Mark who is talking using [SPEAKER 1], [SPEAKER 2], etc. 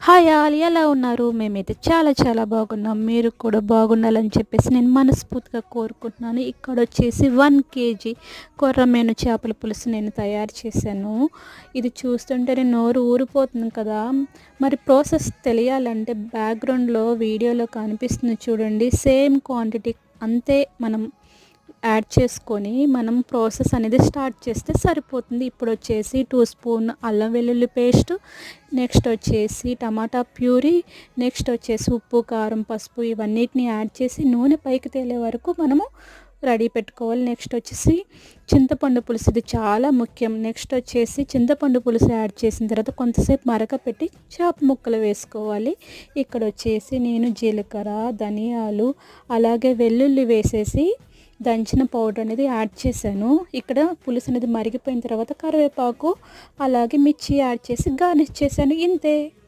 [SPEAKER 1] Hi all ఎలా ఉన్నారు? మేమైతే చాలా చాలా బాగున్నాం. మీరు కూడా బాగుండాలని చెప్పేసి నేను మనస్ఫూర్తిగా కోరుకుంటున్నాను. ఇక్కడొచ్చేసి 1 కేజీ కొర్రమీను చేపల పులుసు నేను తయారు చేశాను. ఇది చూస్తుంటేనే నోరు ఊరిపోతుంది కదా! మరి ప్రాసెస్ తెలియాలంటే బ్యాక్‌గ్రౌండ్‌లో వీడియోలో కనిపిస్తుంది చూడండి. సేమ్ క్వాంటిటీ అంతే మనం యాడ్ చేసుకొని మనం ప్రాసెస్ అనేది స్టార్ట్ చేస్తే సరిపోతుంది. ఇప్పుడొచ్చేసి 2 స్పూన్ అల్లం వెల్లుల్లి పేస్ట్, నెక్స్ట్ వచ్చేసి టమాటా ప్యూరీ, నెక్స్ట్ వచ్చేసి ఉప్పు, కారం, పసుపు ఇవన్నిటిని యాడ్ చేసి నూనె పైకి తేలే వరకు మనము రెడీ పెట్టుకోవాలి. నెక్స్ట్ వచ్చేసి చింతపండు పులుసు, ఇది చాలా ముఖ్యం. నెక్స్ట్ వచ్చేసి చింతపండు పులుసు యాడ్ చేసిన తర్వాత కొంతసేపు మరకపెట్టి చేప ముక్కలు వేసుకోవాలి. ఇక్కడ వచ్చేసి నేను జీలకర్ర, ధనియాలు అలాగే వెల్లుల్లి వేసేసి దంచిన పౌడర్ అనేది యాడ్ చేశాను. ఇక్కడ పులుసు అనేది మరిగిపోయిన తర్వాత కరివేపాకు అలాగే మిర్చి యాడ్ చేసి గార్నిష్ చేశాను. ఇంతే.